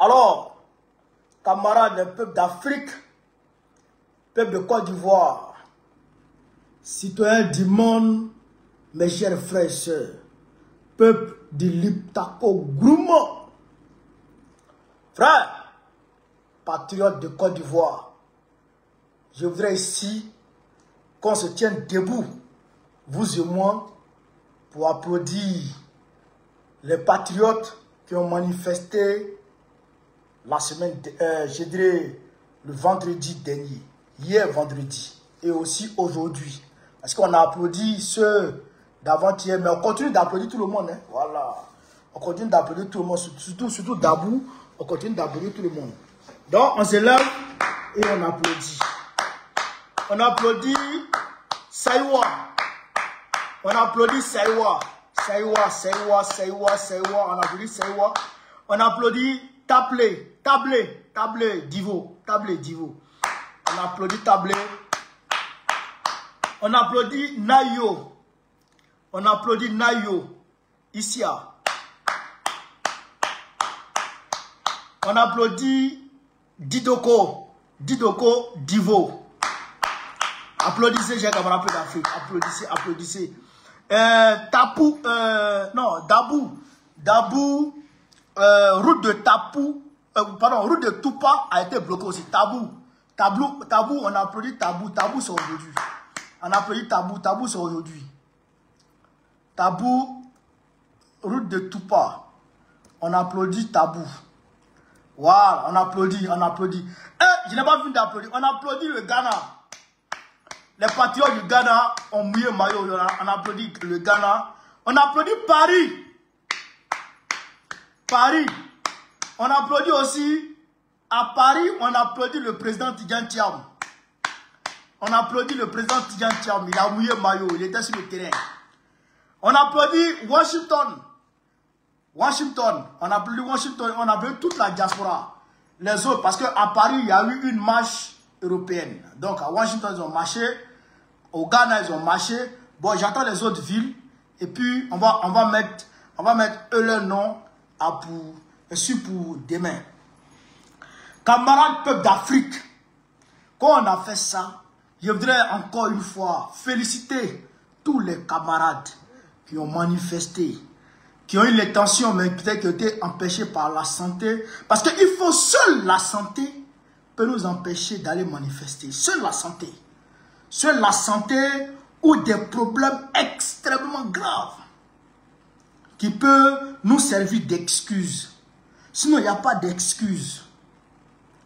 Alors, camarades des peuples d'Afrique, peuple de Côte d'Ivoire, citoyens du monde, mes chers frères et sœurs, peuple de l'Iptako Grouma, frères, patriotes de Côte d'Ivoire, je voudrais ici qu'on se tienne debout, vous et moi, pour applaudir les patriotes qui ont manifesté la semaine, je dirais, le vendredi dernier, hier vendredi, et aussi aujourd'hui. Parce qu'on a applaudi ceux d'avant-hier, mais on continue d'applaudir tout le monde. Hein? Voilà. On continue d'applaudir tout le monde, surtout Dabou, on continue d'applaudir tout le monde. Donc, on se lève et on applaudit. On applaudit Saïwa. On applaudit Saïwa. Saïwa, Saïwa, Saïwa, Saïwa. On applaudit Saïwa. On applaudit Tablé, Tablé, Tablé, Divo, Tablé, Divo. On applaudit Tablé. On applaudit Nayo. On applaudit Nayo. Isia. On applaudit Didoko. Didoko, Divo. Applaudissez, j'ai camarades peu d'Afrique. Applaudissez, applaudissez. Tapou, non, Dabou. Dabou, route de Tapou, pardon, route de Toupa a été bloquée aussi. Tabou, on applaudit Tabou. Tabou, c'est aujourd'hui. On applaudit Tabou. Tabou, c'est aujourd'hui. Tabou, route de Toupa. On applaudit Tabou. Voilà, on applaudit, on applaudit. Je n'ai pas fini d'applaudir. On applaudit le Ghana. Les patriotes du Ghana ont mouillé maillot. On applaudit le Ghana. On applaudit Paris. Paris. On applaudit aussi à Paris. On applaudit le président Tidjane Thiam. On applaudit le président Tidjane Thiam. Il a mouillé maillot. Il était sur le terrain. On applaudit Washington. Washington. On applaudit Washington. On applaudit toute la diaspora. Les autres. Parce qu'à Paris, il y a eu une marche européenne. Donc à Washington, ils ont marché. Au Ghana, ils ont marché. Bon, j'attends les autres villes. Et puis, on va mettre eux leur nom pour demain. Camarades peuple d'Afrique, quand on a fait ça, je voudrais encore une fois féliciter tous les camarades qui ont manifesté, qui ont eu l'intention, mais peut-être qui ont été empêchés par la santé. Parce qu'il faut seule la santé peut nous empêcher d'aller manifester. Seule la santé. Seule la santé ou des problèmes extrêmement graves qui peuvent nous servir d'excuses. Sinon, il n'y a pas d'excuses.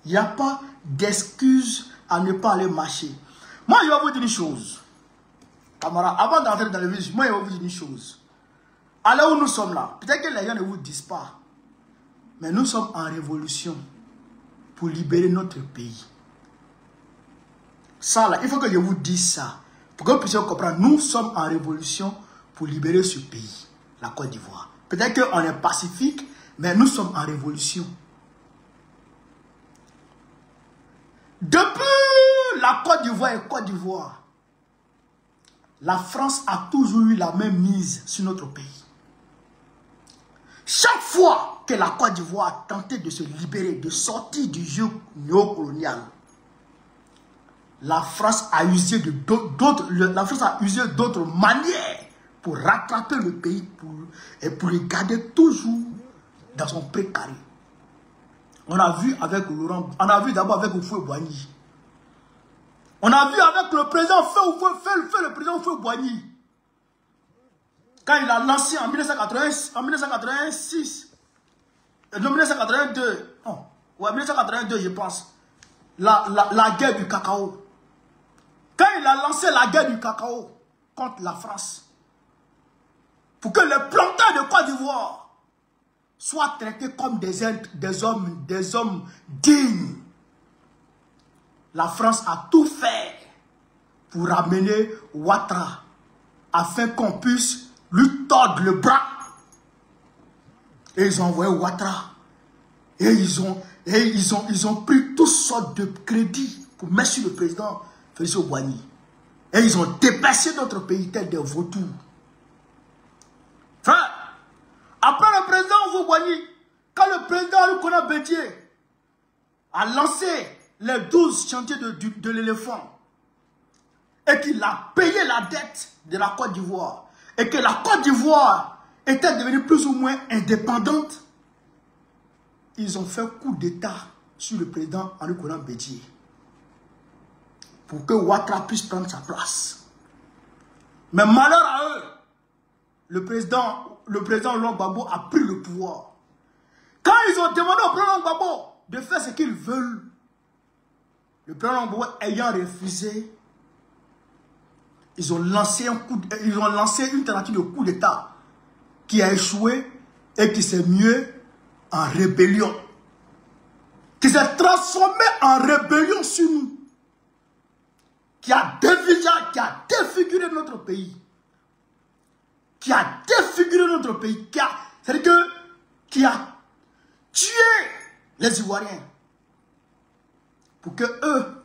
Il n'y a pas d'excuses à ne pas aller marcher. Moi, je vais vous dire une chose. Camarades, avant d'entrer dans le vif, moi, je vais vous dire une chose. À l'heure où nous sommes là, peut-être que les gens ne vous disent pas, mais nous sommes en révolution pour libérer notre pays. Ça, là, il faut que je vous dise ça. Pour que vous puissiez comprendre, nous sommes en révolution pour libérer ce pays, la Côte d'Ivoire. Peut-être qu'on est pacifique, mais nous sommes en révolution. Depuis la Côte d'Ivoire et Côte d'Ivoire, la France a toujours eu la même mise sur notre pays. Chaque fois que la Côte d'Ivoire a tenté de se libérer, de sortir du jeu néocolonial, la France a usé d'autres manières pour rattraper le pays et pour le garder toujours dans son précaré. On a vu avec Laurent, on a vu d'abord avec Houphouët-Boigny. On a vu avec le président le président Houphouët-Boigny. Quand il a lancé en 1986, non, 1982, non, ouais, 1982, je pense, la guerre du cacao. Quand il a lancé la guerre du cacao contre la France, pour que les planteurs de Côte d'Ivoire soient traités comme des hommes dignes, la France a tout fait pour ramener Ouattara afin qu'on puisse lui tordre le bras. Et ils ont envoyé Ouattara. Et ils ont pris toutes sortes de crédits pour mettre sur le président Félix Houphouët-Boigny. Et ils ont dépassé notre pays tel des vautours. Frère, après le président Houphouët-Boigny, quand le président Arikona Bédié a lancé les 12 chantiers de l'éléphant et qu'il a payé la dette de la Côte d'Ivoire et que la Côte d'Ivoire était devenue plus ou moins indépendante, ils ont fait coup d'État sur le président Arikona Bédié pour que Ouattara puisse prendre sa place. Mais malheur à eux, le président Laurent Gbagbo a pris le pouvoir. Quand ils ont demandé au président Gbagbo de faire ce qu'ils veulent, le président Gbagbo ayant refusé, ils ont lancé une tentative de coup d'État qui a échoué et qui s'est mieux en rébellion. Qui s'est transformé en rébellion sur nous. Qui a défiguré notre pays. Qui a défiguré notre pays. C'est-à-dire qui a tué les Ivoiriens. Pour que eux,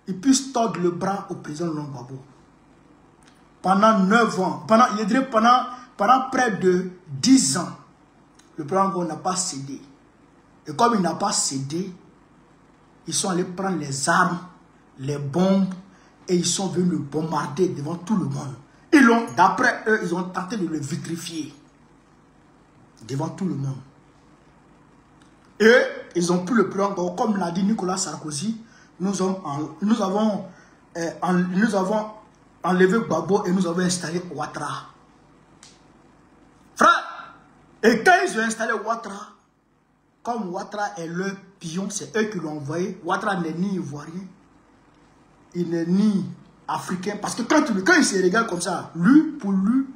ils puissent tordre le bras au président Laurent Gbagbo. Pendant 9 ans, pendant près de 10 ans, le président Gbagbo n'a pas cédé. Et comme il n'a pas cédé, ils sont allés prendre les armes, les bombes, et ils sont venus le bombarder devant tout le monde. D'après eux, ils ont tenté de le vitrifier devant tout le monde. Et ils ont pris le plan, comme l'a dit Nicolas Sarkozy, nous avons enlevé Gbagbo et nous avons installé Ouattara. Frère, et quand ils ont installé Ouattara, comme Ouattara est leur pion, c'est eux qui l'ont envoyé. Ouattara n'est ni ivoirien, il n'est ni africain. Parce que quand il se regarde comme ça, pour lui,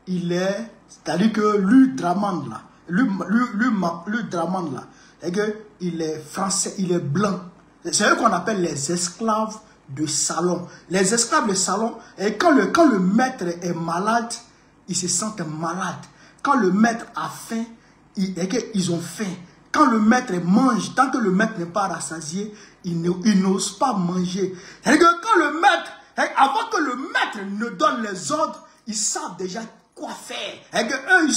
il est... C'est-à-dire que lui, Dramane là, lui Dramane là, c'est qu'il est français, il est blanc. C'est eux qu'on appelle les esclaves de salon. Les esclaves de salon, et quand le maître est malade, ils se sentent malades. Quand le maître a faim, ils ont faim. Quand le maître mange, tant que le maître n'est pas rassasié, ils n'osent pas manger. C'est-à-dire que quand le maître, avant que le maître ne donne les ordres, ils savent déjà quoi faire. Et que eux,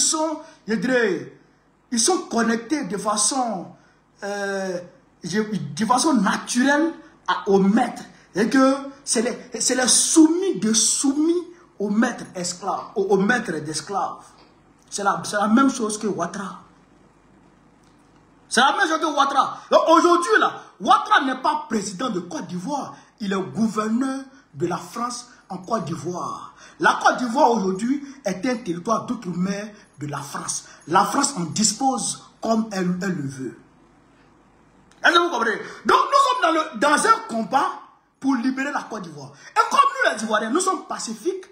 ils sont connectés de façon naturelle au maître. Et que c'est les soumis au maître esclave, au maître d'esclaves. C'est la même chose que Ouattara. C'est la même chose que Ouattara. Aujourd'hui, là, Ouattara n'est pas président de Côte d'Ivoire. Il est gouverneur de la France en Côte d'Ivoire. La Côte d'Ivoire aujourd'hui est un territoire d'outre-mer de la France. La France en dispose comme elle le veut. Est-ce que vous comprenez? Donc nous sommes dans un combat pour libérer la Côte d'Ivoire. Et comme nous les Ivoiriens, nous sommes pacifiques,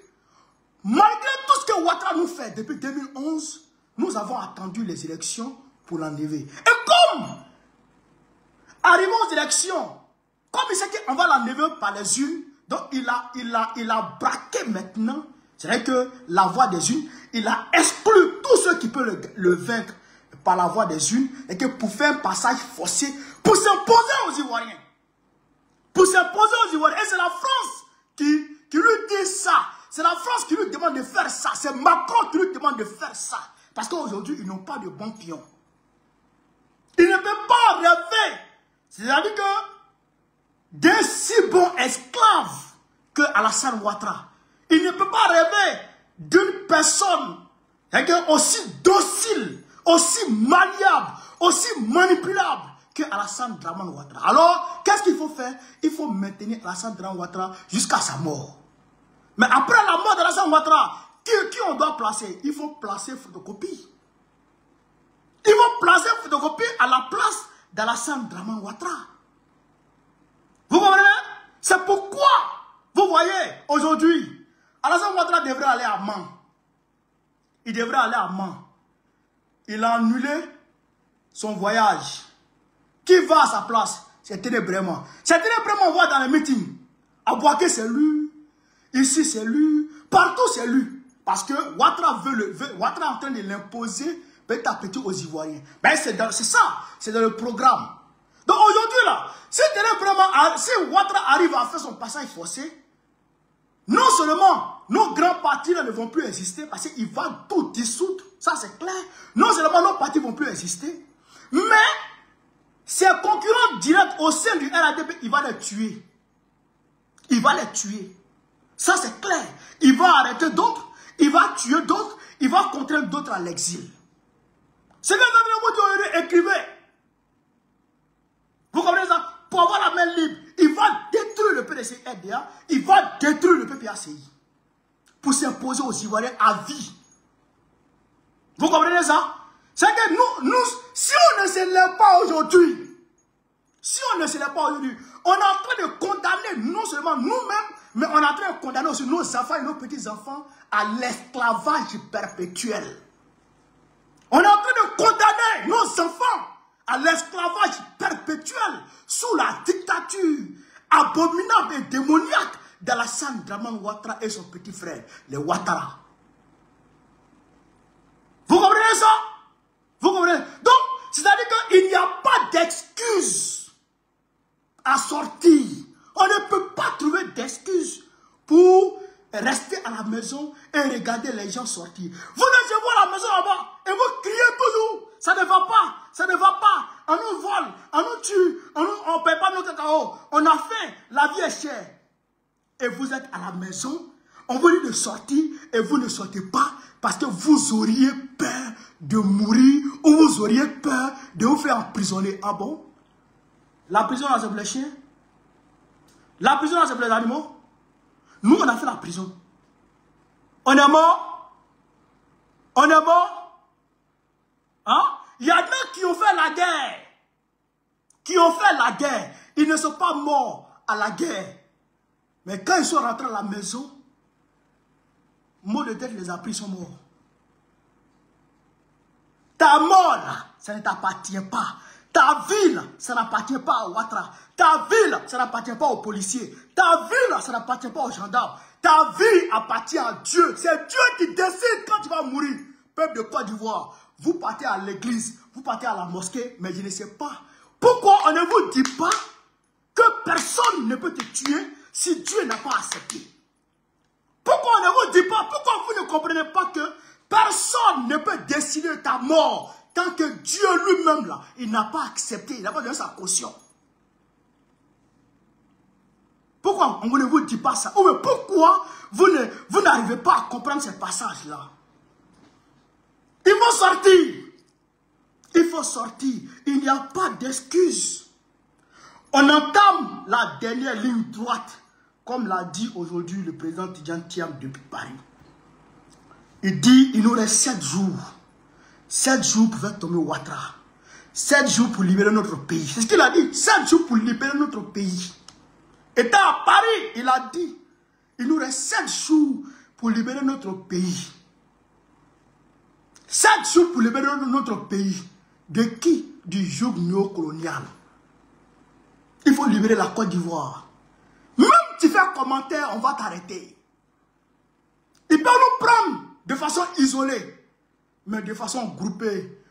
malgré tout ce que Ouattara nous fait depuis 2011, nous avons attendu les élections pour l'enlever. Et comme, arrivons aux élections, comme il sait qu'on va l'enlever par les unes, donc il a braqué maintenant, c'est vrai que la voie des unes, il a exclu tous ceux qui peuvent le vaincre par la voie des unes, et que pour faire un passage forcé, pour s'imposer aux Ivoiriens. Pour s'imposer aux Ivoiriens. Et c'est la France qui lui dit ça. C'est la France qui lui demande de faire ça. C'est Macron qui lui demande de faire ça. Parce qu'aujourd'hui, ils n'ont pas de bons pions. Ils ne peuvent pas rêver. C'est-à-dire que d'un si bon esclave que Alassane Ouattara, il ne peut pas rêver d'une personne aussi docile, aussi maniable, aussi manipulable que Alassane Dramane Ouattara. Alors, qu'est-ce qu'il faut faire? Il faut maintenir Alassane Dramane Ouattara jusqu'à sa mort. Mais après la mort d'Alassane Ouattara, qui on doit placer? Il faut placer photocopie. Il faut placer photocopie à la place d'Alassane Dramane Ouattara. Vous comprenez? C'est pourquoi, vous voyez, aujourd'hui, Alassane Ouattara devrait aller à Mans. Il devrait aller à Mans. Il a annulé son voyage. Qui va à sa place? C'est Ténébrement. C'est Ténébrement, on voit dans les meetings. À Boaké, c'est lui. Ici, c'est lui. Partout, c'est lui. Parce que Ouattara Ouattara est en train de l'imposer petit à petit aux Ivoiriens. Ben, c'est ça. C'est dans le programme. Donc aujourd'hui, là, si Ouattara arrive à faire son passage forcé, non seulement nos grands partis là, ne vont plus exister parce qu'il va tout dissoudre. Ça, c'est clair. Non seulement nos partis ne vont plus exister, mais ses concurrents directs au sein du RADP, il va les tuer. Il va les tuer. Ça, c'est clair. Il va arrêter d'autres, il va tuer d'autres, il va contraindre d'autres à l'exil. C'est que vous écrivez. Vous comprenez ça? Pour avoir la main libre, il va détruire le PDC-RDA, il va détruire le PPACI. Pour s'imposer aux Ivoiriens à vie. Vous comprenez ça? C'est que nous, si on ne se lève pas aujourd'hui, on est en train de condamner non seulement nous-mêmes, mais on est en train de condamner aussi nos enfants et nos petits-enfants à l'esclavage perpétuel. On est en train de condamner nos enfants à l'esclavage perpétuel sous la dictature abominable et démoniaque d'Alassane Dramane Ouattara et son petit frère, les Ouattara. Vous comprenez ça? Vous comprenez? Donc, c'est-à-dire qu'il n'y a pas d'excuse à sortir. On ne peut pas trouver d'excuse pour rester à la maison et regarder les gens sortir. Vous laissez voir la maison là-bas et vous criez toujours. Ça ne va pas, ça ne va pas. On nous vole, on nous tue, on ne paie pas nos cacao. On a faim, la vie est chère. Et vous êtes à la maison, on vous dit de sortir et vous ne sortez pas parce que vous auriez peur de mourir ou vous auriez peur de vous faire emprisonner. Ah bon? La prison là c'est pour les chiens? La prison là c'est pour les animaux? Nous on a fait la prison. On est mort? On est mort? Hein? Il y a des qui ont fait la guerre. Qui ont fait la guerre. Ils ne sont pas morts à la guerre. Mais quand ils sont rentrés à la maison, mot de tête les a pris, ils sont morts. Ta mort là, ça ne t'appartient pas. Ta vie là, ça n'appartient pas à Ouattara. Ta vie là, ça n'appartient pas aux policiers. Ta vie là, ça n'appartient pas aux gendarmes. Ta vie appartient à Dieu. C'est Dieu qui décide quand tu vas mourir. Peuple de Côte d'Ivoire, vous partez à l'église, vous partez à la mosquée, mais je ne sais pas. Pourquoi on ne vous dit pas que personne ne peut te tuer si Dieu n'a pas accepté? Pourquoi on ne vous dit pas, pourquoi vous ne comprenez pas que personne ne peut décider ta mort tant que Dieu lui-même là, il n'a pas accepté, il n'a pas donné sa caution? Pourquoi on ne vous dit pas ça? Ou pourquoi vous n'arrivez pas à comprendre ces passages-là? Il faut sortir. Il faut sortir. Il n'y a pas d'excuse. On entame la dernière ligne droite, comme l'a dit aujourd'hui le président Tidjane Thiam depuis Paris. Il dit il nous reste 7 jours. 7 jours pour faire tomber Ouattara. 7 jours pour libérer notre pays. C'est ce qu'il a dit. 7 jours pour libérer notre pays. Étant à Paris, il a dit il nous reste 7 jours pour libérer notre pays. 7 jours pour libérer notre pays. De qui? Du joug néocolonial. Il faut libérer la Côte d'Ivoire. Même si tu fais un commentaire, on va t'arrêter. Ils peuvent nous prendre de façon isolée. Mais de façon groupée,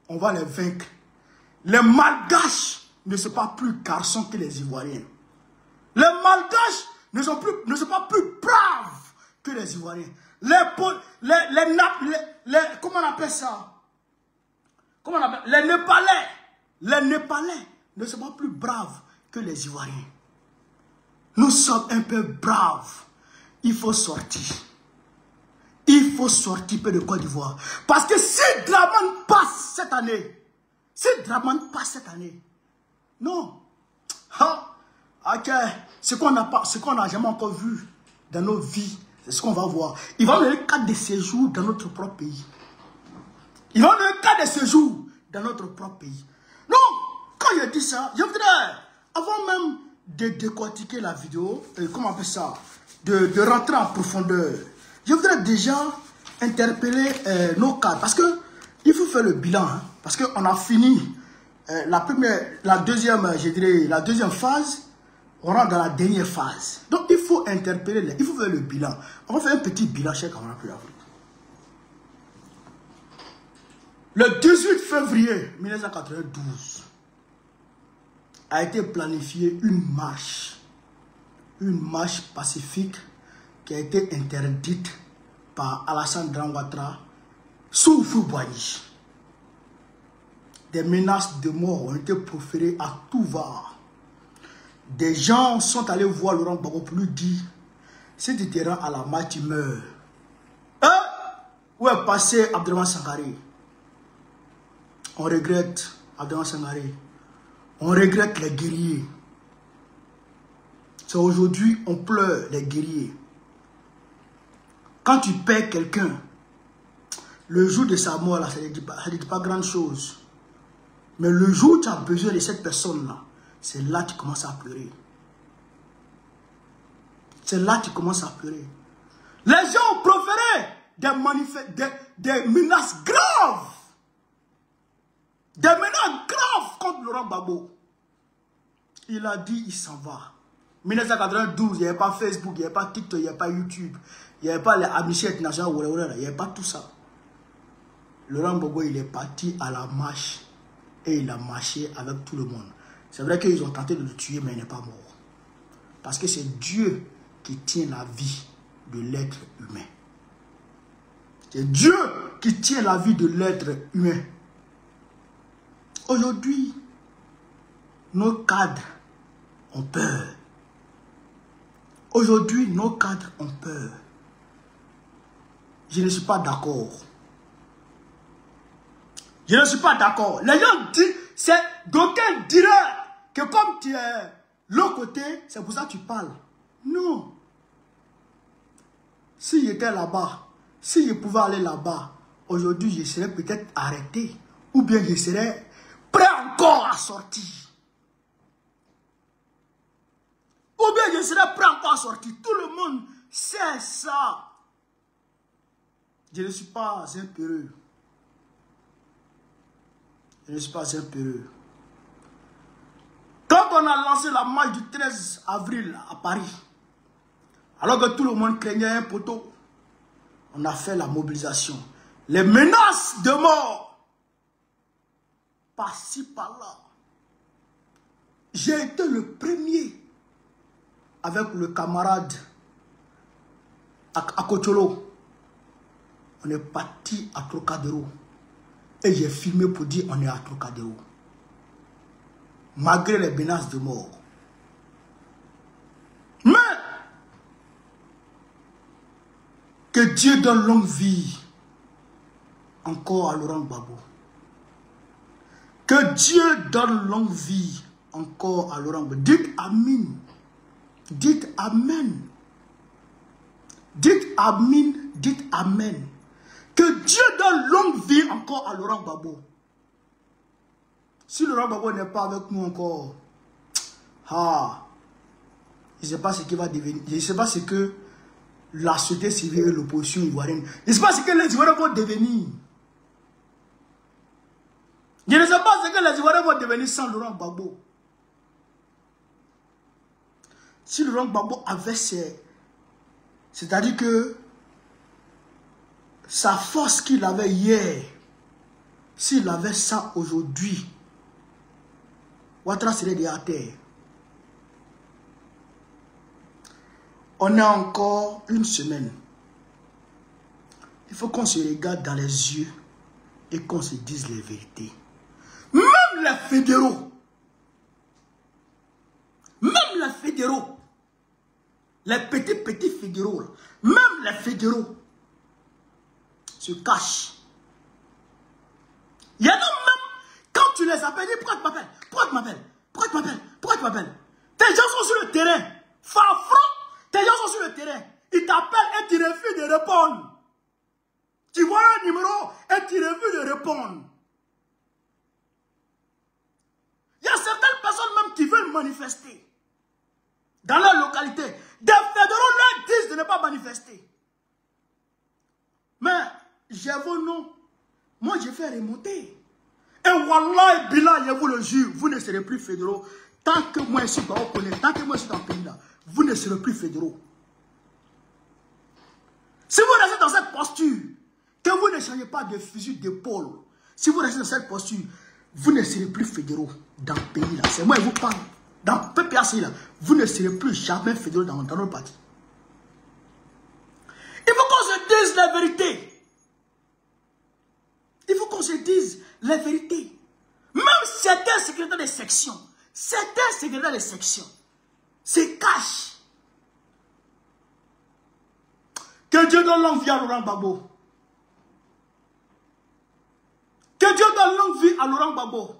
on va les vaincre. Les Malgaches ne sont pas plus garçons que les Ivoiriens. Les Malgaches ne sont pas plus braves que les Ivoiriens. Comment on appelle ça? Comment on appelle? Les Népalais ne sont pas plus braves que les Ivoiriens. Nous sommes un peu braves. Il faut sortir. Il faut sortir peu de Côte d'Ivoire. Parce que si Dramane passe cette année, non. Ok. Ce qu'on n'a jamais encore vu dans nos vies, c'est ce qu'on va voir. Il va nous donner 4 de séjour dans notre propre pays. Il va nous donner 4 de séjour dans notre propre pays. Donc, quand je dis ça, je voudrais, avant même de décortiquer la vidéo, comment on appelle ça, de rentrer en profondeur, je voudrais déjà interpeller nos cadres. Parce que il faut faire le bilan. Hein, parce qu'on a fini la deuxième phase. On rentre dans la dernière phase. Donc il faut interpeller, il faut faire le bilan. On va faire un petit bilan chez Camarade Plus Afrique. Le 18 février 1992 a été planifiée une marche pacifique qui a été interdite par Alassane Dramane Ouattara sous Boigny. Des menaces de mort ont été proférées à tout va. Des gens sont allés voir Laurent Gbagbo pour lui dire, si tu te rends à la marche, tu meurs. Hein? Où est passé Abdelrahmane Sangaré? On regrette Abdelrahmane Sangaré. On regrette les guerriers. C'est aujourd'hui, on pleure les guerriers. Quand tu perds quelqu'un, le jour de sa mort, là, ça ne dit pas grand chose. Mais le jour où tu as besoin de cette personne-là, c'est là que tu commences à pleurer. C'est là que tu commences à pleurer. Les gens ont proféré des menaces graves. Des menaces graves contre Laurent Gbagbo. Il a dit, il s'en va. 1992, il n'y avait pas Facebook, il n'y avait pas TikTok, il n'y avait pas YouTube. Il n'y avait pas les Amnesty International, il n'y avait pas tout ça. Laurent Gbagbo, il est parti à la marche. Et il a marché avec tout le monde. C'est vrai qu'ils ont tenté de le tuer, mais il n'est pas mort. Parce que c'est Dieu qui tient la vie de l'être humain. C'est Dieu qui tient la vie de l'être humain. Aujourd'hui, nos cadres ont peur. Aujourd'hui, nos cadres ont peur. Je ne suis pas d'accord. Je ne suis pas d'accord. Les gens disent, d'aucuns diraient que comme tu es l'autre côté, c'est pour ça que tu parles. Non. Si j'étais là-bas, si je pouvais aller là-bas, aujourd'hui je serais peut-être arrêté. Ou bien je serais prêt encore à sortir. Ou bien je serais prêt encore à sortir. Tout le monde sait ça. Je ne suis pas un peureux. Je ne suis pas un peureux. Quand on a lancé la marche du 13 avril à Paris, alors que tout le monde craignait un poteau, on a fait la mobilisation. Les menaces de mort, par-ci, par-là. J'ai été le premier avec le camarade à Kocholo. On est parti à Trocadéro. Et j'ai filmé pour dire on est à Trocadéro. Malgré les menaces de mort. Mais que Dieu donne longue vie encore à Laurent Gbagbo. Que Dieu donne longue vie encore à Laurent Gbagbo. Dites Amen. Dites Amen. Dites Amen. Dites Amen. Que Dieu donne longue vie encore à Laurent Gbagbo. Si Laurent Gbagbo n'est pas avec nous encore, je ne sais pas ce qu'il va devenir. Je ne sais pas ce que la société civile et l'opposition ivoirienne. Je ne sais pas ce que les Ivoiriens vont devenir. Je ne sais pas ce que les Ivoiriens vont devenir sans Laurent Gbagbo. Si Laurent Gbagbo avait c'est-à-dire que sa force qu'il avait hier, s'il avait ça aujourd'hui, Ouattara serait déjà à terre. On a encore une semaine. Il faut qu'on se regarde dans les yeux et qu'on se dise les vérités. Même les fédéraux, les petits fédéraux, même les fédéraux se cachent. Il y en a même, quand tu les appelles, pourquoi tu m'appelles? Pourquoi tu m'appelles? Pourquoi tu m'appelles? Pourquoi tu m'appelles? Tes gens sont sur le terrain. Fafron, tes gens sont sur le terrain. Ils t'appellent et tu refuses de répondre. Tu vois un numéro et tu refuses de répondre. Il y a certaines personnes même qui veulent manifester dans leur localité. Des fédéraux leur disent de ne pas manifester. Mais j'ai vos noms. Moi, j'ai fait remonter. Et Wallah, Billah, je vous le jure, vous ne serez plus fédéraux. Tant que moi, je suis dans le pays, tant que moi, je suis dans le pays là, vous ne serez plus fédéraux. Si vous restez dans cette posture, que vous ne changez pas de fusil d'épaule, si vous restez dans cette posture, vous ne serez plus fédéraux dans le pays là. C'est moi qui vous parle. Dans le PPAC là, vous ne serez plus jamais fédéraux dans notre parti. dise la vérité. Il faut qu'on se dise la vérité. Même certains secrétaires de section, se cachent. Que Dieu donne longue vie à Laurent Gbagbo. Que Dieu donne longue vie à Laurent Gbagbo.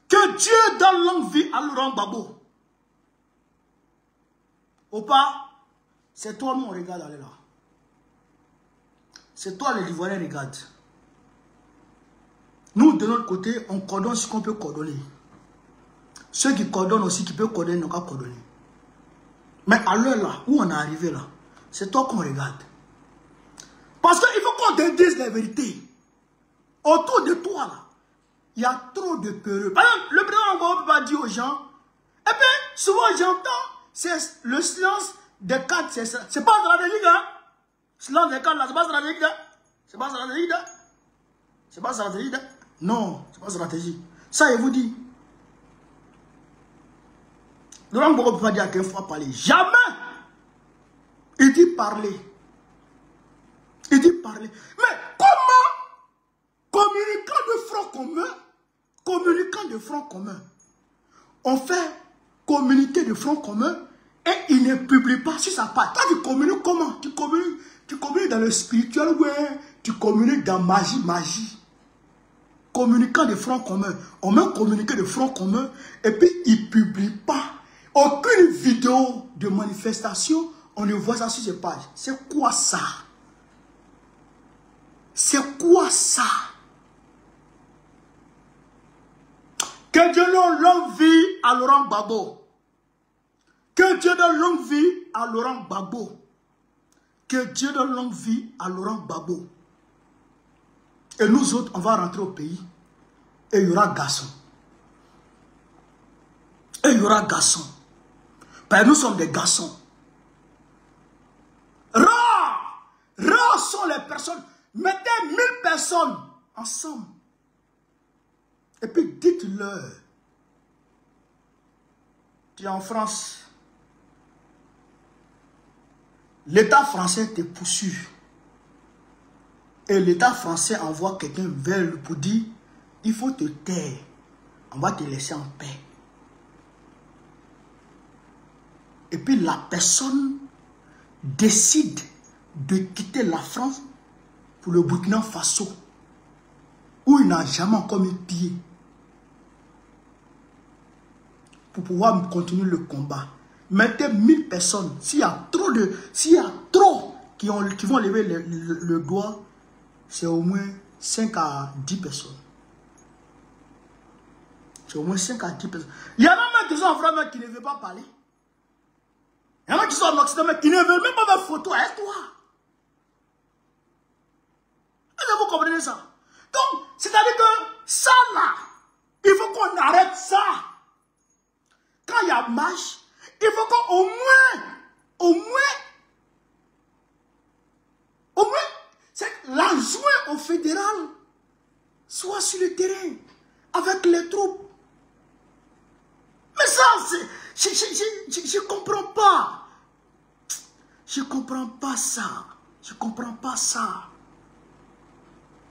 Que Dieu donne longue vie à Laurent Gbagbo. Opa, c'est toi, nous, on regarde, allez là. C'est toi, les Ivoiriens, regarde. Nous, de notre côté, on coordonne ce qu'on peut coordonner. Ceux qui coordonnent aussi, qui peuvent coordonner, n'ont qu'à coordonner. Mais à l'heure là, où on est arrivé là, c'est toi qu'on regarde. Parce qu'il faut qu'on te dise la vérité. Autour de toi là, il y a trop de peureux. Par exemple, le président Gbagbo va dire aux gens, et puis souvent j'entends, c'est le silence des cadres, c'est pas stratégique, hein. Silence des cadres là, c'est pas stratégique, hein. C'est pas stratégique, hein. C'est pas stratégique, hein. Non, c'est pas stratégique. Ça, il vous dit. Laurent Gbagbo ne peut pas dire à quelle fois parler. Jamais. Il dit parler. Il dit parler. Mais comment, communiquant de front commun, on fait communiquer de front commun et il ne publie pas sur sa page. Toi, tu communiques comment? Tu communiques dans le spirituel, ouais. Tu communiques dans magie. Communiquant de front commun. On met communiquer de front commun et puis il ne publie pas. Aucune vidéo de manifestation, on ne voit ça sur ses pages. C'est quoi ça? C'est quoi ça? Que Dieu donne longue vie à Laurent Gbagbo. Que Dieu donne longue vie à Laurent Gbagbo. Que Dieu donne longue vie à Laurent Gbagbo. Et nous autres, on va rentrer au pays. Et il y aura garçons. Et il y aura garçons. Parce que nous sommes des garçons. Rares sont les personnes. Mettez 1000 personnes ensemble. Et puis dites-leur. Tu es en France. L'État français te poursuit. Et l'État français envoie quelqu'un vers lui pour dire, il faut te taire. On va te laisser en paix. Et puis la personne décide de quitter la France pour le Burkina Faso, où il n'a jamais encore mis pied, pour pouvoir continuer le combat. Mettez 1000 personnes. S'il y a trop qui vont lever le doigt, c'est au moins 5 à 10 personnes. C'est au moins 5 à 10 personnes. Il y en a même qui sont en France qui ne veulent pas parler. Il y en a qui sont en Occident mais qui ne veulent même pas faire photo avec toi. Est-ce que vous comprenez ça? Donc, c'est-à-dire que ça là, il faut qu'on arrête ça. Quand il y a marche, il faut qu'au moins, l'adjoint au fédéral soit sur le terrain avec les troupes. Mais ça, je comprends pas. Je comprends pas ça. Je comprends pas ça.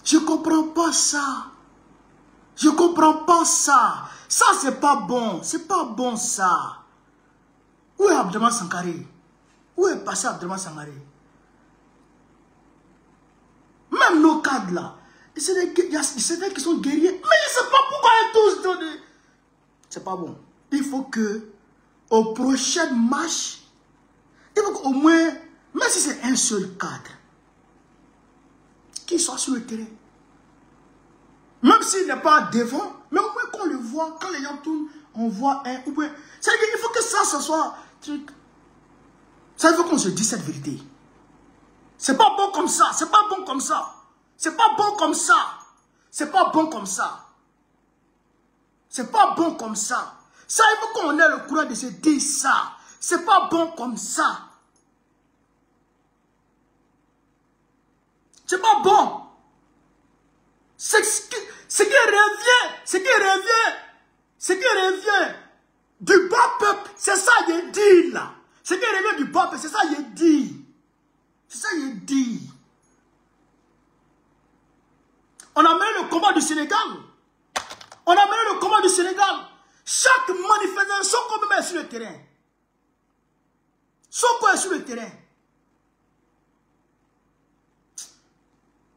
Je comprends pas ça. Je comprends pas ça. Ça, c'est pas bon. C'est pas bon, ça. Où est Abdelman Sankaré? Où est passé Abdelman Sankaré? Même nos cadres là, c'est des qui sont guerriers. Mais je ne sais pas pourquoi ils tous donnés. C'est pas bon. Il faut que, aux prochaines marches, il faut qu'au moins, même si c'est un seul cadre, qu'il soit sur le terrain. Même s'il n'est pas devant, mais au moins qu'on le voit, quand les gens tournent, on voit un ou bien. C'est-à-dire qu'il faut que ça soit truc. Ça, il faut qu'on se dise cette vérité. C'est pas bon comme ça, c'est pas bon comme ça. C'est pas bon comme ça. C'est pas bon comme ça. C'est pas bon comme ça. Ça, il faut qu'on ait le courage de se dire ça. C'est pas bon comme ça. C'est pas bon. Ce qui revient du bas peuple, c'est ça de dire là. Ce qui revient du peuple, c'est ça qu'il dit. C'est ça qu'il dit. On a mené le combat du Sénégal. On a mené le combat du Sénégal. Chaque manifestation qu'on met sur le terrain. Sonko est sur le terrain.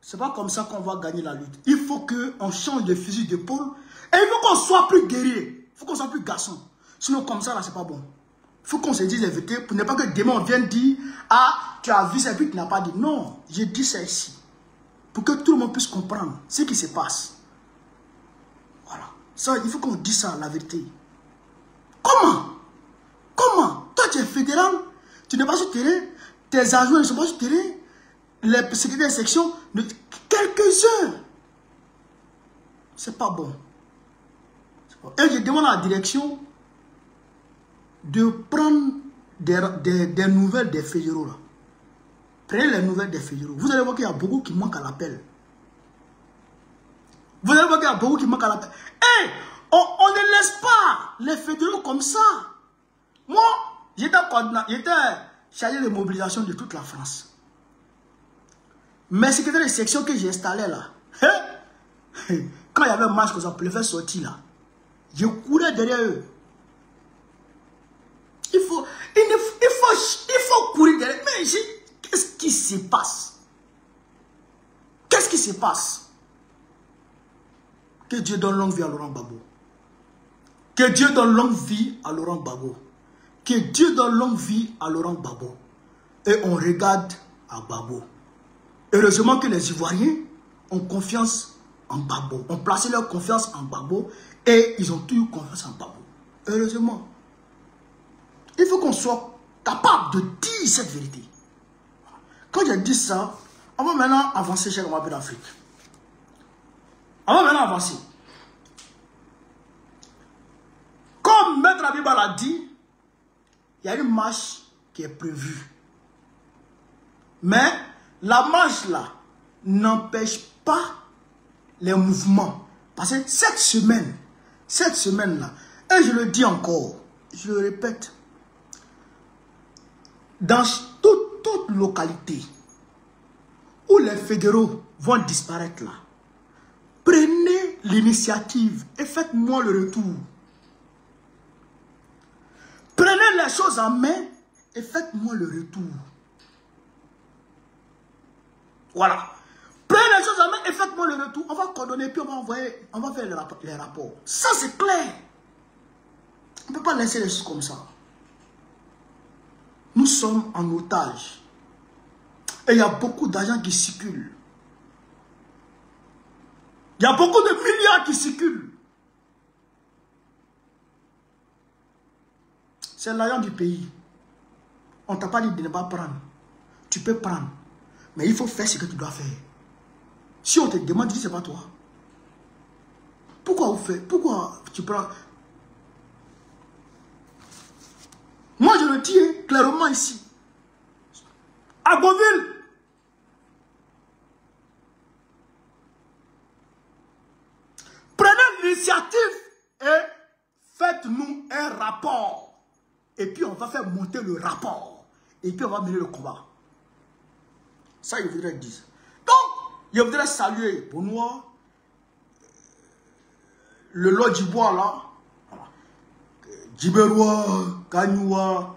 C'est pas comme ça qu'on va gagner la lutte. Il faut qu'on change de fusil d'épaule. Et il faut qu'on soit plus guerrier. Il faut qu'on soit plus garçon. Sinon, comme ça, là, c'est pas bon. Il faut qu'on se dise la vérité pour ne pas que demain on vienne dire ah, tu as vu ça et puis tu n'as pas dit. Non, j'ai dit ça ici. Pour que tout le monde puisse comprendre ce qui se passe. Voilà. Ça, il faut qu'on dise ça, la vérité. Comment? Comment? Toi, tu es fédéral, tu n'es pas sur le terrain, tes agents ne sont pas sur le terrain, les secrétaires de section, quelques-uns. C'est pas bon. Et je demande à la direction de prendre des nouvelles des fédéraux. Là. Prenez les nouvelles des fédéraux. Vous allez voir qu'il y a beaucoup qui manquent à l'appel. Vous allez voir qu'il y a beaucoup qui manquent à l'appel. Hey, on ne laisse pas les fédéraux comme ça. Moi, j'étais chargé de mobilisation de toute la France. Mais secrétaire de section que j'ai installé là, quand il y avait un match que ça pouvait faire sortir là, je courais derrière eux. Il faut courir derrière. Mais qu'est-ce qui se passe? Qu'est-ce qui se passe? Que Dieu donne longue vie à Laurent Gbagbo. Que Dieu donne longue vie à Laurent Gbagbo. Que Dieu donne longue vie à Laurent Gbagbo. Et on regarde à Gbagbo. Heureusement que les Ivoiriens ont confiance en Gbagbo. Ont placé leur confiance en Gbagbo. Et ils ont toujours confiance en Gbagbo. Heureusement. Il faut qu'on soit capable de dire cette vérité. Quand j'ai dit ça, on va maintenant avancer chez le Mabé d'Afrique. On va maintenant avancer. Comme Maître Abiba l'a dit, il y a une marche qui est prévue. Mais la marche là n'empêche pas les mouvements. Parce que cette semaine là, et je le dis encore, je le répète, dans toute localité où les fédéraux vont disparaître là, prenez l'initiative et faites-moi le retour. Prenez les choses en main et faites-moi le retour. Voilà. Prenez les choses en main et faites-moi le retour. On va coordonner puis on va envoyer, on va faire les rapports. Ça c'est clair. On ne peut pas laisser les choses comme ça. Nous sommes en otage. Et il y a beaucoup d'argent qui circulent. Il y a beaucoup de milliards qui circulent. C'est l'argent du pays. On ne t'a pas dit de ne pas prendre. Tu peux prendre. Mais il faut faire ce que tu dois faire. Si on te demande, dis c'est pas toi. Pourquoi vous faites? Pourquoi tu prends? Moi je le dis clairement ici. À Beauville. Prenez l'initiative et faites-nous un rapport. Et puis on va faire monter le rapport. Et puis on va mener le combat. Ça, je voudrais dire. Donc, je voudrais saluer Benoît, le Lord Djibois là, Djiberoua, Kanyua,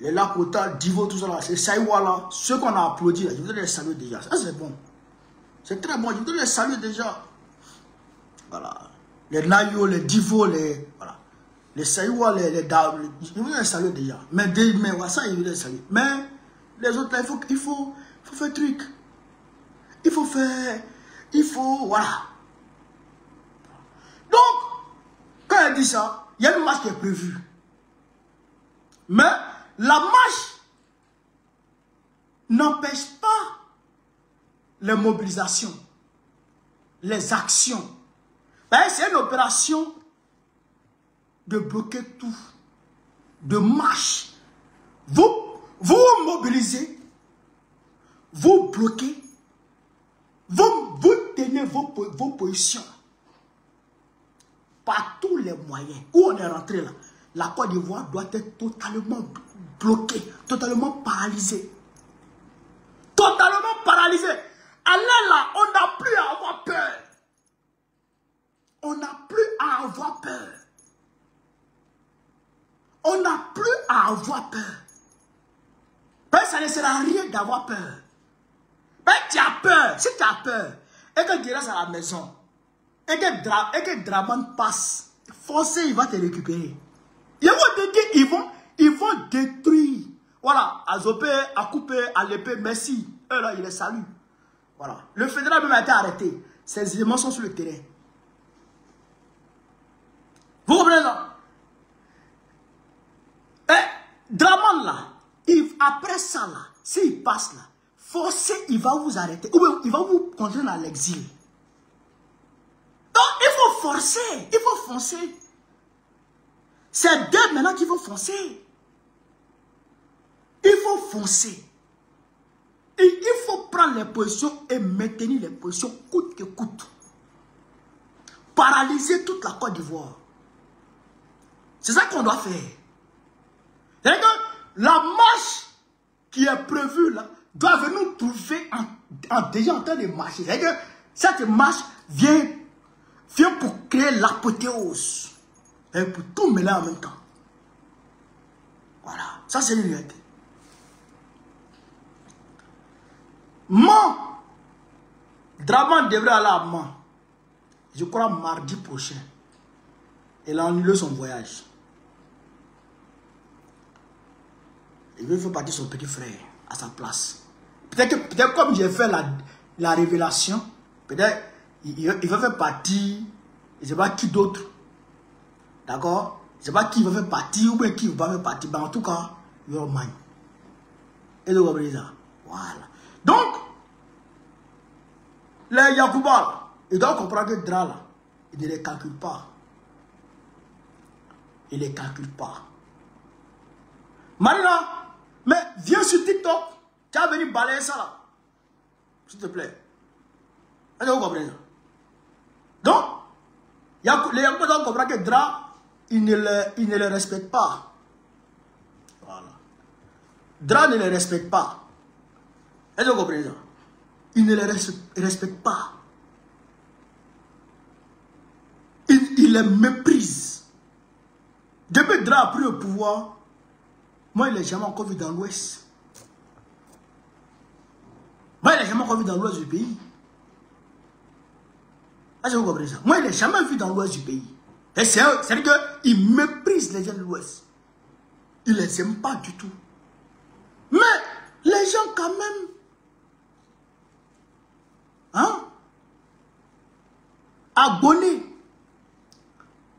les Lakota, Divo, tout ça là, c'est Saïwa là, ceux qu'on a applaudi là, je voudrais les saluer déjà. Ça c'est bon. C'est très bon, je voudrais les saluer déjà. Voilà. Les Nayo, les Divo, les. Voilà. Les Saïwa, les Dav, je voudrais les saluer déjà. Mais voilà, ça, je voudrais les saluer. Mais les autres là, il faut faire truc. Il faut faire. Il faut. Voilà. Donc, quand elle dit ça, il y a une marche qui est prévue. Mais la marche n'empêche pas les mobilisations, les actions. C'est une opération de bloquer tout, de marche. Vous mobilisez, vous bloquez, vous tenez vos positions par tous les moyens. Où on est rentré là, la Côte d'Ivoire doit être totalement bloqué, totalement paralysé. Totalement paralysé. Alors là, on n'a plus à avoir peur. On n'a plus à avoir peur. On n'a plus à avoir peur. Ben, ça ne sert à rien d'avoir peur. Ben, tu as peur. Si tu as peur, et que tu restes à la maison, et que Draman passe, forcément, il va te récupérer. Ils vont te dire, ils vont détruire. Voilà, à Zopé, à couper, à l'épée, merci. Eux là, ils les saluent. Voilà. Le fédéral même a été arrêté. Ces éléments sont sur le terrain. Vous comprenez ça? Draman là, après ça là, s'il passe là, forcé, il va vous arrêter. Ou bien, il va vous conduire à l'exil. Donc, il faut forcer. Il faut foncer. C'est d'eux maintenant qu'il faut foncer. Il faut foncer. Et il faut prendre les positions et maintenir les positions coûte que coûte. Paralyser toute la Côte d'Ivoire. C'est ça qu'on doit faire. C'est que la marche qui est prévue là doit venir trouver déjà en train de marcher. C'est que cette marche vient pour créer l'apothéose. Et pour tout mêler en même temps. Voilà. Ça c'est une réalité. Draman devrait aller à Mans. Je crois mardi prochain. Il a annulé son voyage. Il veut faire partir son petit frère à sa place. Peut-être comme j'ai fait la révélation, peut-être il va faire partir, je ne sais pas qui d'autre. D'accord? Je ne sais pas qui va faire partir ou bien qui ne va pas faire partir. Mais en tout cas, il y aura man. Et donc, voilà. Donc, les Yacouba, ils doivent comprendre que Dra là, il ne les calcule pas. Il ne les calcule pas. Marina, mais viens sur TikTok. Tu as venu balayer ça là. S'il te plaît. Est-ce que vous comprenez ça? Donc, les Yacouba doivent comprendre que Dra, il ne les respecte pas. Voilà. Dra ne les respecte pas. Est-ce que vous comprenez ça? Il ne les respecte pas. Il les méprise. Depuis que Dra a pris le pouvoir, moi, il n'est jamais encore vu dans l'Ouest. Moi, il n'est jamais encore vu dans l'Ouest du pays. Est-ce que vous comprenez ça? Moi, il n'est jamais vu dans l'Ouest du pays. C'est-à-dire qu'il méprise les gens de l'Ouest. Il ne les aime pas du tout. Mais les gens quand même, hein?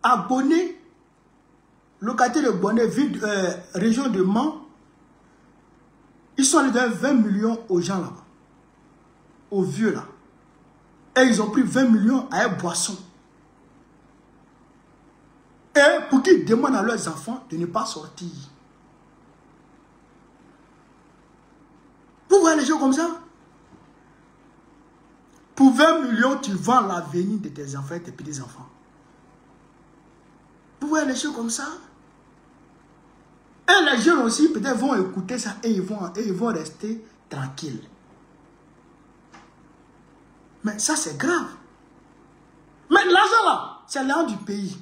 Abonné, localité de Bonnet, région de Mans, ils sont allés donner 20 millions aux gens là-bas, aux vieux là. Et ils ont pris 20 millions à un boisson. Et pour qu'ils demandent à leurs enfants de ne pas sortir. Vous voyez les gens comme ça? Pour 20 millions, tu vends l'avenir de tes enfants et tes petits-enfants. Vous voyez les choses comme ça? Et les jeunes aussi, peut-être, vont écouter ça et ils vont rester tranquilles. Mais ça, c'est grave. Mais l'argent là, c'est l'argent du pays.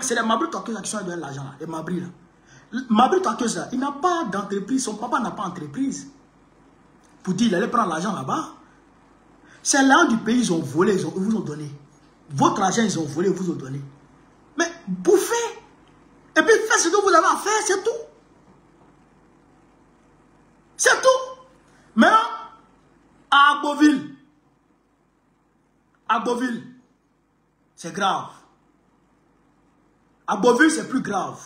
C'est les Mabri Tokeus qui sont dans l'argent là, les Mabri là. Mabri Tokeus là, il n'a pas d'entreprise, son papa n'a pas d'entreprise. Pour dire, il allait prendre l'argent là-bas. C'est l'argent du pays, ils ont volé, ils vous ont donné. Votre argent, ils ont volé, ils vous ont donné. Mais bouffez. Et puis faites ce que vous avez à faire, c'est tout. C'est tout. Maintenant, à Agboville, c'est grave. Agboville, c'est plus grave.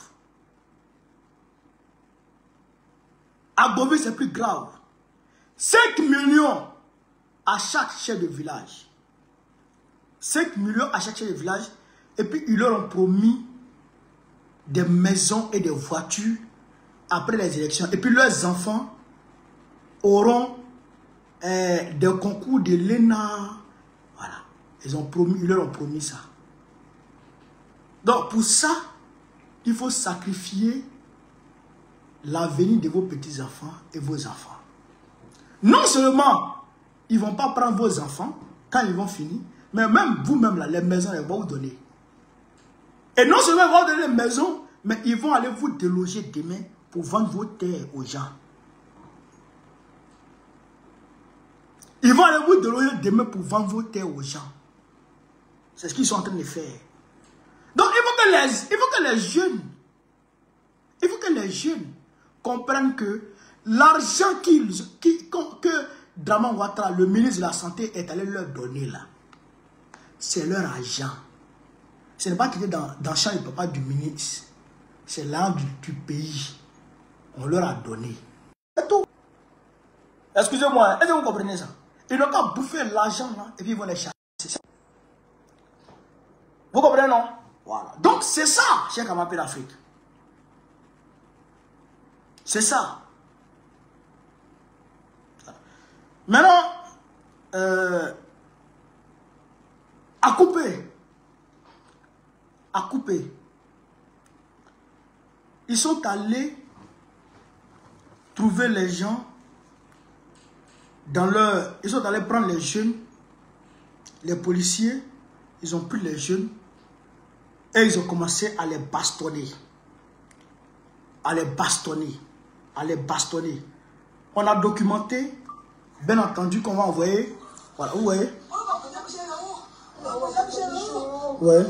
Agboville, c'est plus grave. 5 millions à chaque chef de village. 5 millions à chaque chef de village. Et puis, ils leur ont promis des maisons et des voitures après les élections. Et puis, leurs enfants auront des concours de l'ENA. Voilà. Ils leur ont promis ça. Donc, pour ça, il faut sacrifier l'avenir de vos petits-enfants et vos enfants. Non seulement, ils ne vont pas prendre vos enfants quand ils vont finir, mais même vous-même, les maisons, ils vont vous donner. Et non seulement ils vont vous donner les maisons, mais ils vont aller vous déloger demain pour vendre vos terres aux gens. Ils vont aller vous déloger demain pour vendre vos terres aux gens. C'est ce qu'ils sont en train de faire. Donc il faut que les jeunes comprennent que l'argent que Draman Ouattara, le ministre de la Santé, est allé leur donner là, c'est leur argent. Ce n'est pas qu'il est dans le champ du papa du ministre. C'est l'argent du pays. On leur a donné. C'est tout. Excusez-moi, est-ce que vous comprenez ça? Ils n'ont qu'à bouffer l'argent là et puis ils vont les chasser. Vous comprenez, non? Voilà. Donc c'est ça, cher Kamapé d'Afrique. C'est ça. Maintenant, à couper. Ils sont allés trouver les gens dans leur... Ils sont allés prendre les jeunes, les policiers, ils ont pris les jeunes et ils ont commencé à les bastonner. On a documenté, bien entendu, qu'on va envoyer. Voilà, vous voyez. Ouais.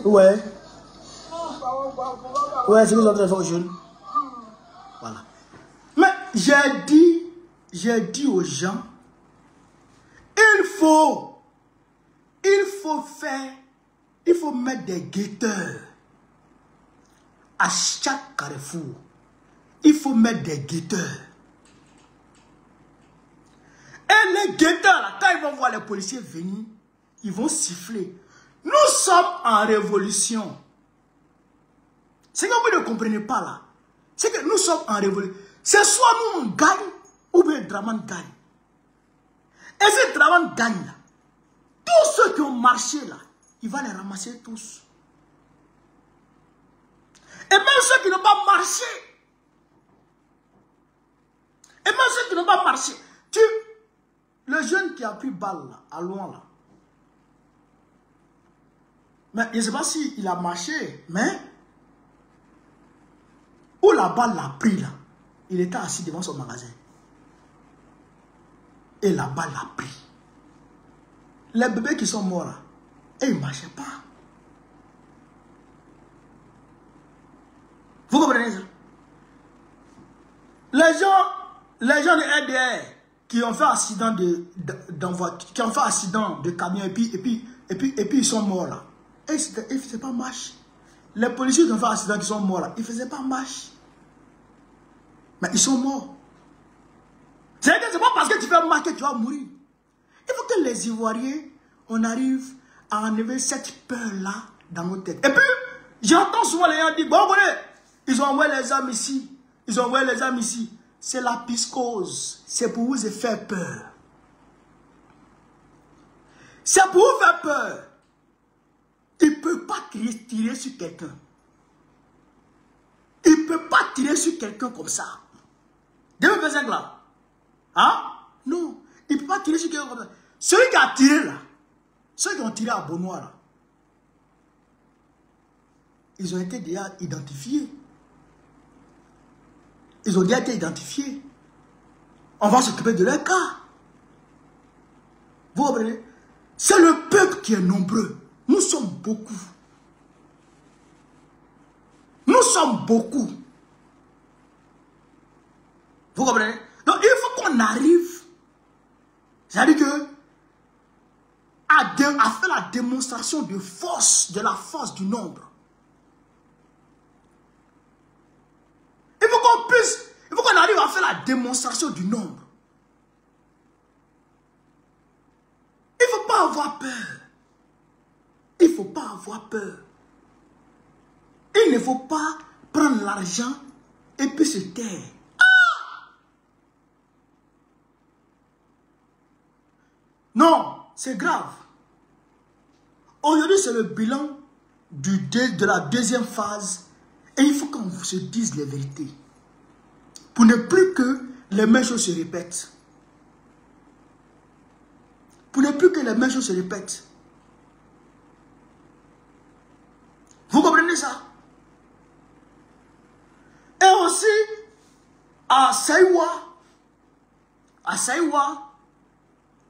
Ouais. Ouais, c'est nous en train de faire aux jeunes. Voilà. Mais j'ai dit aux gens, il faut mettre des guetteurs à chaque carrefour. Il faut mettre des guetteurs. Et les guetteurs, là, quand ils vont voir les policiers venir, ils vont siffler. Nous sommes en révolution. C'est que vous ne comprenez pas là. C'est que nous sommes en révolution. C'est soit nous on gagne, ou bien Draman gagne. Et si Draman gagne là, tous ceux qui ont marché là, il va les ramasser tous. Et même ceux qui n'ont pas marché. Le jeune qui a pris balle là, à loin là. Mais je ne sais pas s'il a marché, mais où la balle l'a pris là, il était assis devant son magasin. Et la balle l'a pris. Les bébés qui sont morts là, et ils ne marchaient pas. Vous comprenez ça? Les gens de RDR qui ont fait accident qui ont fait accident de camion et puis ils sont morts là. Et ils ne faisaient pas marche. Les policiers qui ont fait accident qui sont morts là, ils ne faisaient pas marche. Mais ils sont morts. C'est pas parce que tu fais marche que tu vas mourir. Il faut que les Ivoiriens, on arrive à enlever cette peur-là dans nos têtes. Et puis, j'entends souvent les gens dire, bon, vous voyez, ils ont envoyé les armes ici. C'est la piscose. C'est pour vous faire peur. C'est pour vous faire peur. Il ne peut pas tirer sur quelqu'un. Il ne peut pas tirer sur quelqu'un comme ça. 2025 là. Hein? Non. Il ne peut pas tirer sur quelqu'un comme ça. Celui qui a tiré là, ceux qui ont tiré à Bonoir là, ils ont été déjà identifiés. On va s'occuper de leur cas. Vous comprenez? C'est le peuple qui est nombreux. Nous sommes beaucoup. Vous comprenez? Donc il faut qu'on arrive. C'est-à-dire que à faire la démonstration de force, de la force du nombre. Il faut qu'on arrive à faire la démonstration du nombre. Il ne faut pas avoir peur. Il ne faut pas avoir peur. Il ne faut pas prendre l'argent et puis se taire. Ah! Non, c'est grave. Aujourd'hui, c'est le bilan de la deuxième phase. Et il faut qu'on se dise les vérités. Pour ne plus que les mêmes choses se répètent. Pour ne plus que les mêmes choses se répètent. Vous comprenez ça? Et aussi, à Saïwa,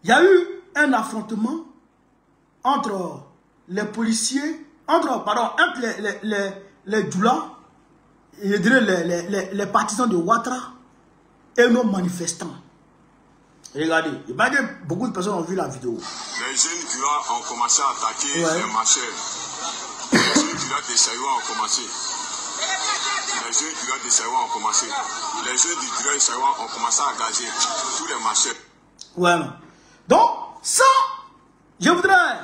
il y a eu un affrontement entre les policiers, entre les Djoula, je dirais les partisans de Ouattara et nos manifestants. Regardez, il m'a dit beaucoup de personnes ont vu la vidéo. Les jeunes Djoula ont commencé à attaquer les marchés. Les jeunes Djoula de Saïwa ont commencé. Les jeunes Djoula de Saïwa ont commencé. Les jeunes du Djoula de Saïwa ont commencé à gazer tous les marchés. Ouais. Donc, ça, je voudrais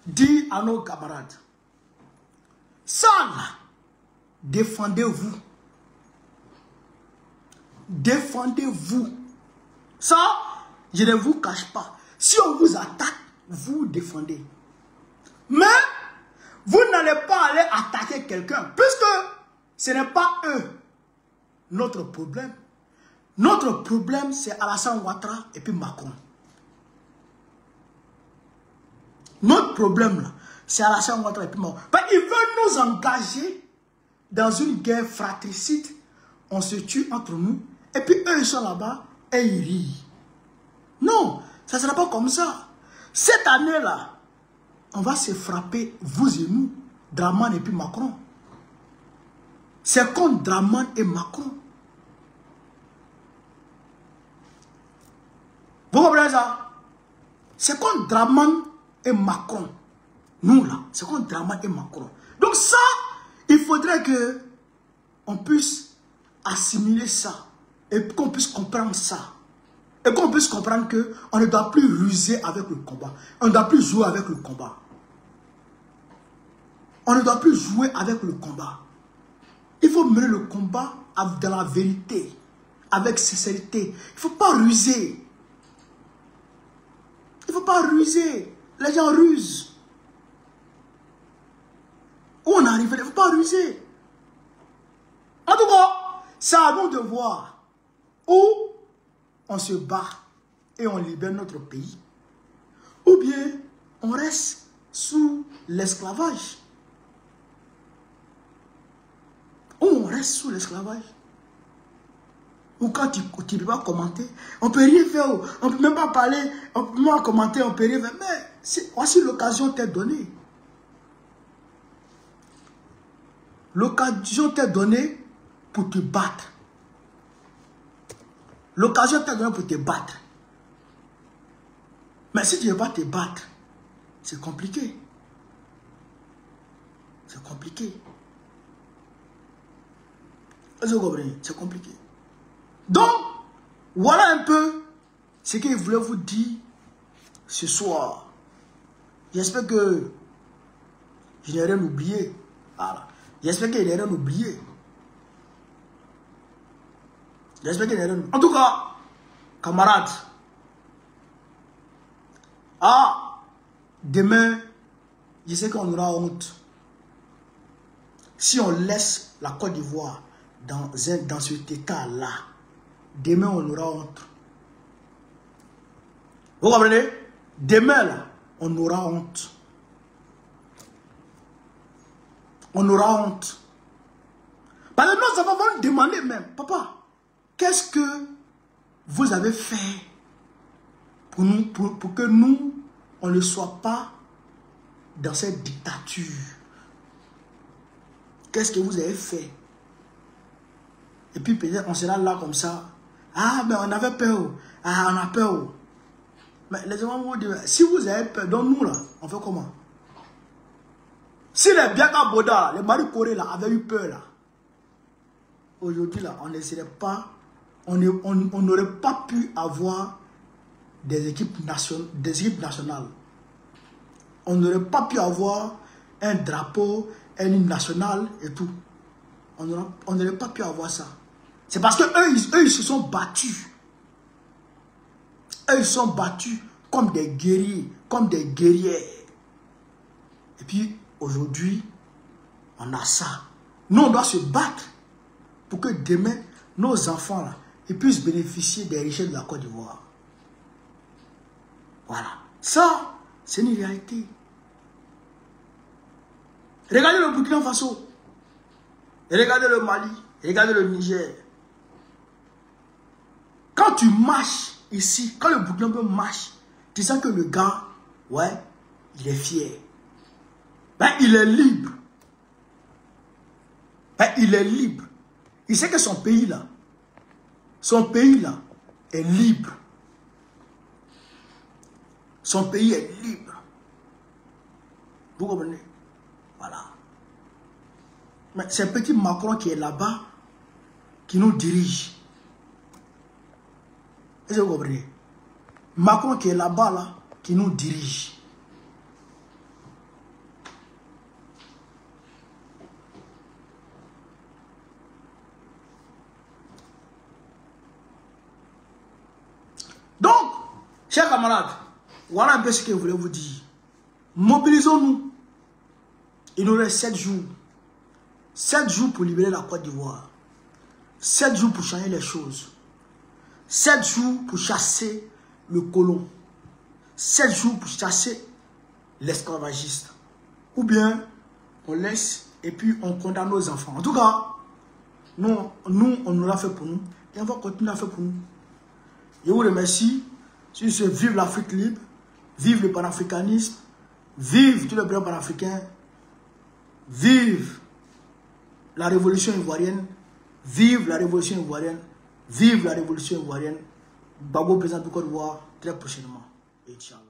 dire à nos camarades, ça là, défendez-vous. Défendez-vous. Ça, je ne vous cache pas. Si on vous attaque, vous défendez. Mais, vous n'allez pas aller attaquer quelqu'un, puisque ce n'est pas eux notre problème. Notre problème, c'est Alassane Ouattara et puis Macron. Notre problème, là, c'est Alassane Ouattara et puis Macron. Ils veulent nous engager dans une guerre fratricide. On se tue entre nous. Et puis eux, ils sont là-bas et ils rient. Non, ça ne sera pas comme ça. Cette année-là, on va se frapper, vous et nous, Dramane et puis Macron. C'est contre Dramane et Macron. Vous comprenez ça? C'est contre Dramane et Macron. Nous là, c'est contre Dramane et Macron. Donc ça, il faudrait que on puisse assimiler ça. Et qu'on puisse comprendre ça. Et qu'on puisse comprendre qu'on ne doit plus ruser avec le combat. On ne doit plus jouer avec le combat. On ne doit plus jouer avec le combat. Il faut mener le combat dans la vérité, avec sincérité. Il ne faut pas ruser. Il ne faut pas ruser. Les gens rusent. Où on arrive, il ne faut pas ruser. En tout cas, c'est à nous de voir où on se bat et on libère notre pays. Ou bien on reste sous l'esclavage. Ou on reste sous l'esclavage. Ou quand tu ne peux pas commenter, on ne peut rien faire. On ne peut même pas parler, on ne peut même pas commenter, on ne peut rien faire. Mais voici l'occasion t'est donnée. L'occasion t'est donnée pour te battre. L'occasion t'est donnée pour te battre. Mais si tu ne veux pas te battre, c'est compliqué. C'est compliqué. Est-ce que vous comprenez? C'est compliqué. Donc, voilà un peu ce que je voulais vous dire ce soir. J'espère que je n'ai rien oublié. Voilà. J'espère que je n'ai rien oublié. J'espère que je n'ai rien oublié. En tout cas, camarades, demain, je sais qu'on aura honte. Si on laisse la Côte d'Ivoire dans cet état-là, demain on aura honte. Vous comprenez? Demain là, on aura honte. On aura honte. Parce que nos enfants vont nous demander même, papa, qu'est-ce que vous avez fait pour que nous, on ne soit pas dans cette dictature? Qu'est-ce que vous avez fait? Et puis peut-être on sera là comme ça. Ah, mais on avait peur. Ah, on a peur. Mais les gens vont dire, si vous avez peur, donc nous là, on fait comment? Si les Biaka Boda, les Marie Corée là, avaient eu peur là, aujourd'hui là, on ne serait pas, on n'aurait pas pu avoir des équipes nationales. On n'aurait pas pu avoir un drapeau, un hymne national et tout. On n'aurait pas pu avoir ça. C'est parce que eux, ils se sont battus. Eux, ils sont battus comme des guerriers, comme des guerrières. Et puis, aujourd'hui, on a ça. Nous, on doit se battre pour que demain, nos enfants, là, ils puissent bénéficier des richesses de la Côte d'Ivoire. Voilà. Ça, c'est une réalité. Regardez le Burkina Faso. Regardez le Mali. Regardez le Niger. Quand tu marches ici, quand le Burkina Faso marche, tu sens que le gars, ouais, il est fier. Ben, il est libre. Ben, il est libre. Il sait que son pays là est libre. Son pays est libre. Vous comprenez? Voilà. Mais c'est petit Macron qui est là-bas, qui nous dirige. Est-ce que vous comprenez? Macron qui est là-bas, là, qui nous dirige. Donc, chers camarades, voilà un peu ce que je voulais vous dire. Mobilisons-nous. Il nous reste 7 jours. 7 jours pour libérer la Côte d'Ivoire. 7 jours pour changer les choses. 7 jours pour chasser le colon. 7 jours pour chasser l'esclavagiste. Ou bien, on laisse et puis on condamne nos enfants. En tout cas, nous on nous l'a fait pour nous. Et on va continuer à faire pour nous. Je vous remercie. Sur ce, vive l'Afrique libre. Vive le panafricanisme. Vive tous les blancs panafricains. Vive la révolution ivoirienne. Vive la révolution ivoirienne. Vive la révolution ivoirienne. Babo, président du Côte d'Ivoire, très prochainement. Inch'Allah.